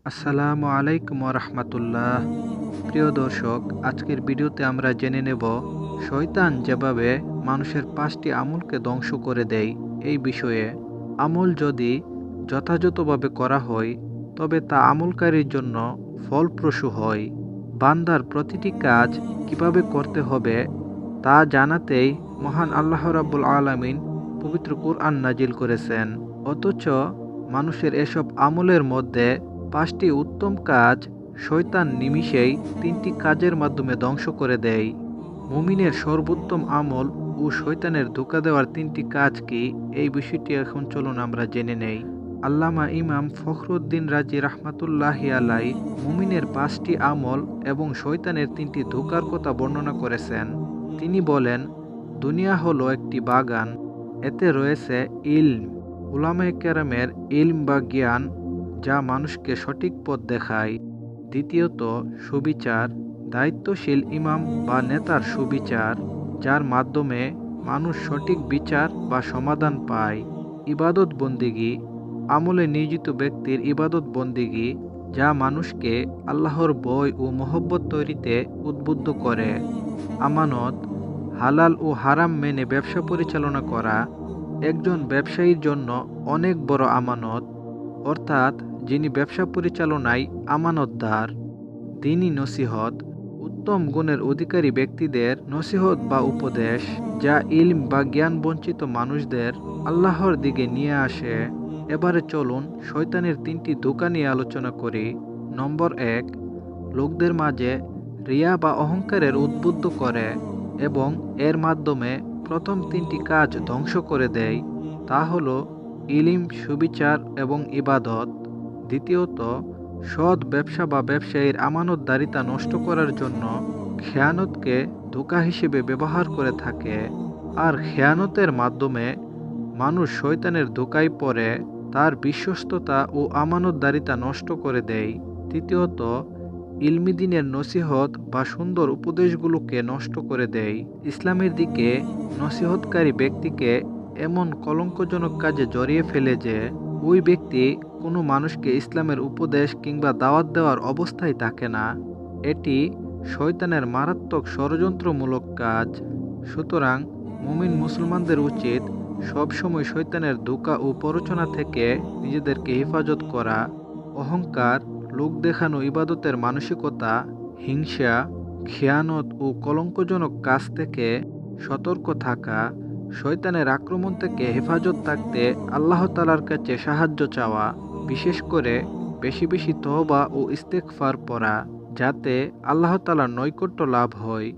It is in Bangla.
আসসালামু আলাইকুম রাহমাতুল্লাহ। প্রিয় দর্শক, আজকের ভিডিওতে আমরা জেনে নেব শয়তান যেভাবে মানুষের 5টি আমলকে ধ্বংস করে দেয় এই বিষয়ে। আমল যদি যথাযথভাবে করা হয় তবে তা আমলকারীর জন্য ফলপ্রসূ হয়। বান্দার প্রতিটি কাজ কিভাবে করতে হবে তা জানাতেই মহান আল্লাহ রাব্বুল আলামিন পবিত্র কুরআন নাজিল করেছেন। অথচ মানুষের এসব আমলের মধ্যে 5টি উত্তম কাজ শয়তান নিমিষেই 3টি কাজের মাধ্যমে ধ্বংস করে দেয়। মুমিনের সর্বোত্তম আমল ও শয়তানের ধোঁকা দেওয়ার 3টি কাজ কি, এই বিষয়টি এখন চলুন আমরা জেনে নেই। আল্লামা ইমাম ফখরুদ্দীন রাজি রাহমাতুল্লাহি আলাই মুমিনের 5টি আমল এবং শয়তানের 3টি ধোঁকার কথা বর্ণনা করেছেন। তিনি বলেন, দুনিয়া হলো একটি বাগান, এতে রয়েছে ইলম, উলামায়ে কেরামের ইলম বা জ্ঞান যা মানুষকে সঠিক পথ দেখায়। দ্বিতীয়ত, সুবিচার, দায়িত্বশীল ইমাম বা নেতার সুবিচার, যার মাধ্যমে মানুষ সঠিক বিচার বা সমাধান পায়। ইবাদত বন্দিগি, আমলে নিয়োজিত ব্যক্তির ইবাদত বন্দিগি যা মানুষকে আল্লাহর ভয় ও মহব্বত তৈরিতে উদ্বুদ্ধ করে। আমানত, হালাল ও হারাম মেনে ব্যবসা পরিচালনা করা একজন ব্যবসায়ীর জন্য অনেক বড় আমানত, অর্থাৎ যিনি ব্যবসা পরিচালনায় আমানতদার। দ্বীনি নসিহত, উত্তম গুণের অধিকারী ব্যক্তিদের নসিহত বা উপদেশ যা ইলম বা জ্ঞান বঞ্চিত মানুষদের আল্লাহর দিকে নিয়ে আসে। এবারে চলুন শয়তানের 3টি ধোঁকা নিয়ে আলোচনা করি। নম্বর 1, লোকদের মাঝে রিয়া বা অহংকারের উদ্বুদ্ধ করে এবং এর মাধ্যমে প্রথম 3টি কাজ ধ্বংস করে দেয়। তা হলো ইলম, সুবিচার এবং ইবাদত। দ্বিতীয়ত, সৎ ব্যবসা বা ব্যবসায়ীর আমানতদারিতা নষ্ট করার জন্য খেয়ানতকে ধোঁকা হিসেবে ব্যবহার করে থাকে। আর খেয়ানতের মাধ্যমে মানুষ শয়তানের ধোঁকায় পড়ে তার বিশ্বস্ততা ও আমানতদারিতা নষ্ট করে দেয়। তৃতীয়ত, ইলমি দ্বীনের নসিহত বা সুন্দর উপদেশগুলোকে নষ্ট করে দেয়। ইসলামের দিকে নসিহতকারী ব্যক্তিকে এমন কলঙ্কজনক কাজে জড়িয়ে ফেলে যে ওই ব্যক্তি কোনো মানুষকে ইসলামের উপদেশ কিংবা দাওয়াত দেওয়ার অবস্থায় থাকে না। এটি শয়তানের মারাত্মক ষড়যন্ত্রমূলক কাজ। সুতরাং মুমিন মুসলমানদের উচিত সবসময় শয়তানের ধোঁকা ও প্ররোচনা থেকে নিজেদেরকে হেফাজত করা। অহংকার, লোক দেখানো ইবাদতের মানসিকতা, হিংসা, খেয়ানত ও কলঙ্কজনক কাজ থেকে সতর্ক থাকা, শয়তানের আক্রমণ থেকে হেফাজত থাকতে আল্লাহ তাআলার কাছে সাহায্য চাওয়া, বিশেষ করে বেশি বেশি তওবা ও ইস্তেগফার পড়া, যাতে আল্লাহ তাআলার নৈকট্য লাভ হয়।